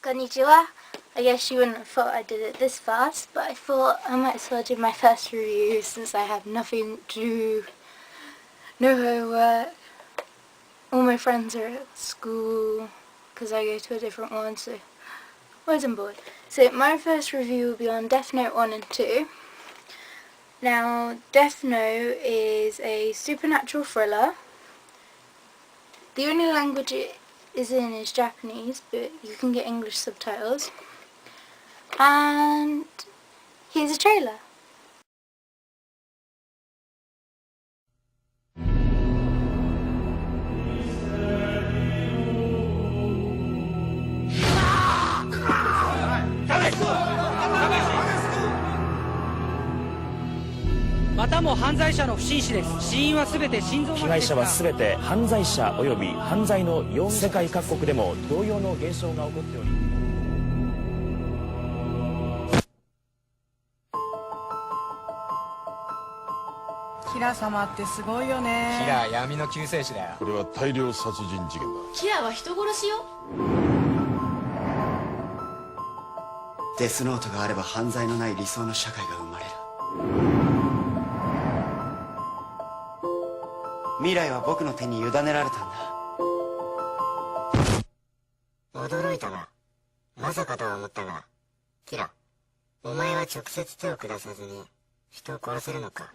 Konnichiwa. I guess you wouldn't have thought I did it this fast, but I thought I might as well do my first review since I have nothing to do, no homework. All my friends are at school because I go to a different one, so I wasn't bored. So my first review will be on Death Note 1 and 2. Now, Death Note is a supernatural thriller. The only language it is in is Japanese, but you can get English subtitles. And here's a trailer.またも犯罪者の不審死です。死因はすべて心臓麻痺ですが、被害者はすべて犯罪者及び犯罪の容疑者。世界各国でも同様の現象が起こっており。キラ様ってすごいよね。キラー闇の救世主だよ。これは大量殺人事件だ。キラーは人殺しよ。デスノートがあれば犯罪のない理想の社会が生まれる。未来は僕の手に委ねられたんだ。驚いたな。まさかとは思ったが、キラ、お前は直接手を下さずに人を殺せるのか。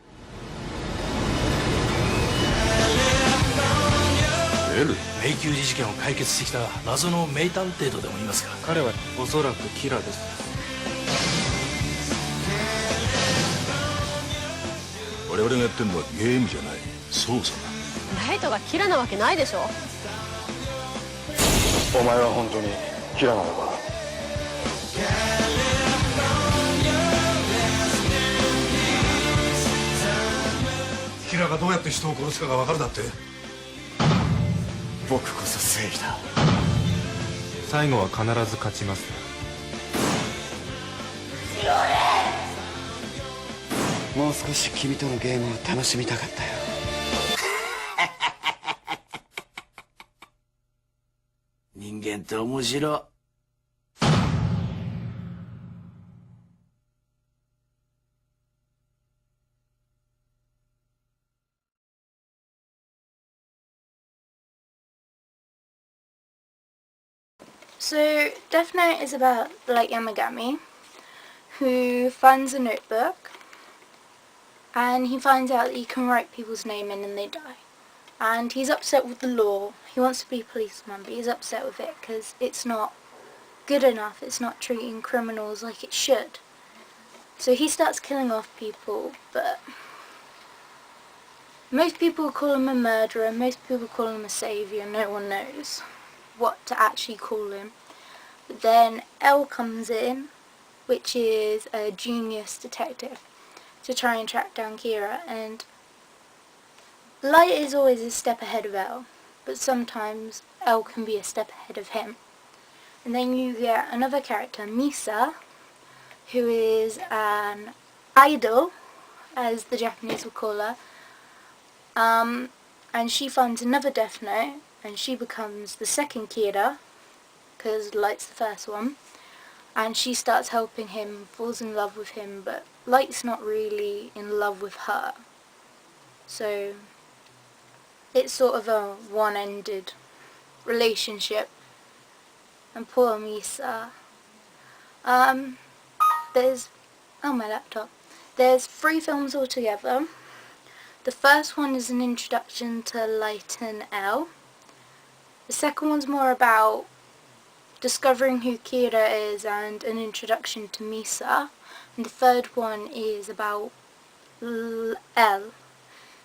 L？迷宮事件を解決してきた謎の名探偵とでも言いますか。彼はおそらくキラです。我々がやってるのはゲームじゃない、捜査だ。ライトがキラなわけないでしょ。お前は本当にキラなのか。キラがどうやって人を殺すかが分かるだって。僕こそ正義だ。最後は必ず勝ちます。もう少し君とのゲームを楽しみたかったよ。人間って面白い。So, Death Note is about Light Yamagami, who finds a notebook, and he finds out that he can write people's name in and they die. And he's upset with the law. He wants to be a policeman, but he's upset with it because it's not good enough. It's not treating criminals like it should. So he starts killing off people, but most people call him a murderer, most people call him a saviour. No one knows what to actually call him. But then L comes in, which is a genius detective, to try and track down Kira, and Light is always a step ahead of L, but sometimes L can be a step ahead of him. And then you get another character, Misa, who is an idol, as the Japanese will call her, and she finds another Death Note, and she becomes the second Kira, because Light's the first one, and she starts helping him, falls in love with him, but Light's not really in love with her. So it's sort of a one-ended relationship. And poor Misa. There's my laptop. There's 3 films altogether. The first one is an introduction to Light and L. The second one's more about discovering who Kira is and an introduction to Misa. And the third one is about L.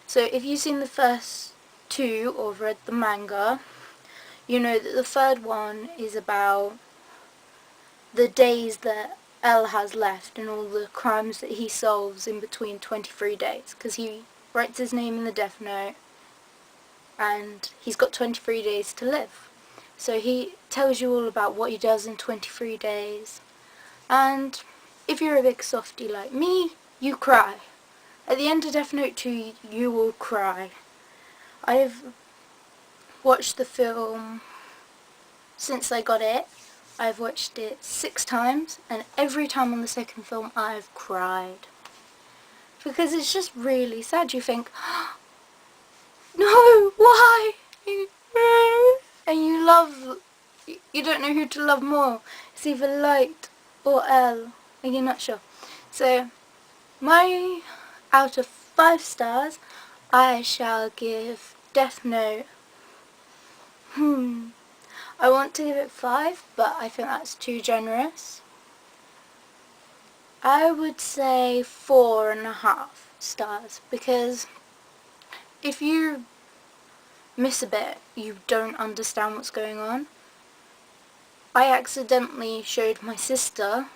So if you've seen the first 2 or read the manga, you know that the third one is about the days that L has left and all the crimes that he solves in between 23 days, because he writes his name in the Death Note and he's got 23 days to live. So he tells you all about what he does in 23 days, and if you're a big softie like me, you cry. At the end of Death Note 2, you will cry. I've watched the film since I got it, I've watched it 6 times, and every time on the second film I've cried. Because it's just really sad. You think, no, why? And you don't know who to love more. It's either Light or L, and you're not sure. So, out of 5 stars, I shall give Death Note. I want to give it 5, but I think that's too generous. I would say 4.5 stars, because if you miss a bit, you don't understand what's going on. I accidentally showed my sister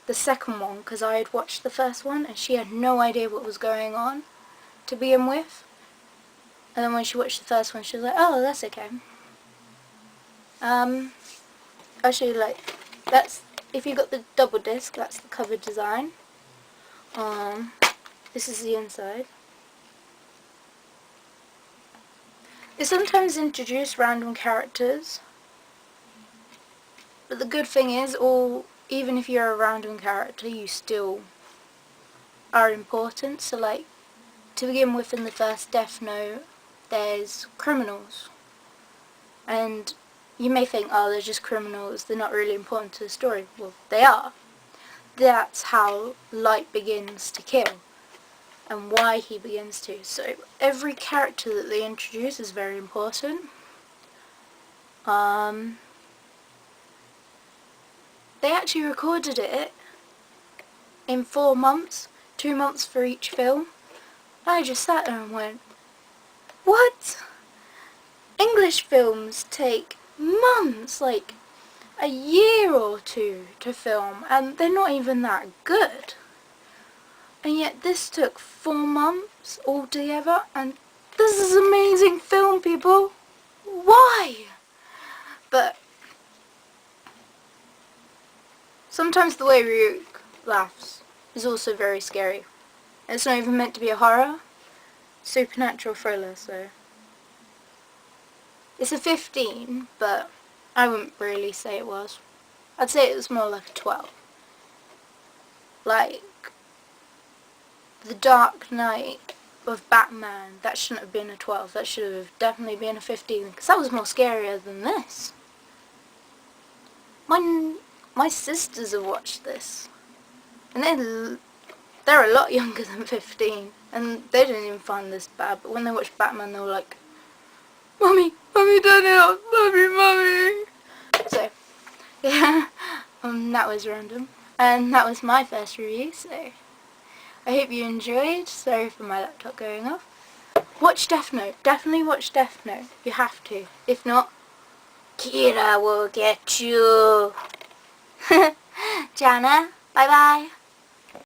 the second one because I had watched the first one and she had no idea what was going on to begin with. And then when she watched the first one, she was like, oh, that's okay. I'll show you, that's, if you got the double disc, that's the cover design. This is the inside. They sometimes introduce random characters, but the good thing is, even if you're a random character, you still are important. So to begin with, in the first Death Note, there's criminals. And you may think, oh, they're just criminals, they're not really important to the story. Well, they are. That's how Light begins to kill, and why he begins to. So every character that they introduce is very important. They actually recorded it in 4 months, 2 months for each film. I just sat there and went, what? English films take months, like a year or 2 to film, and they're not even that good. And yet this took 4 months altogether, and this is an amazing film, people. Why? But sometimes the way Ryuk laughs is also very scary. It's not even meant to be a horror, supernatural thriller, so it's a 15, but I wouldn't really say it was. I'd say it was more like a 12. Like The Dark Knight of Batman, that shouldn't have been a 12, that should have definitely been a 15, because that was more scarier than this. My sisters have watched this, and they're a lot younger than 15, and they didn't even find this bad, but when they watched Batman they were like, Mummy, Mummy, Daniel, Mummy. So, yeah, that was random, and that was my first review, so I hope you enjoyed. Sorry for my laptop going off. Watch Death Note, definitely watch Death Note, you have to. If not, Kira will get you. Jana, bye bye.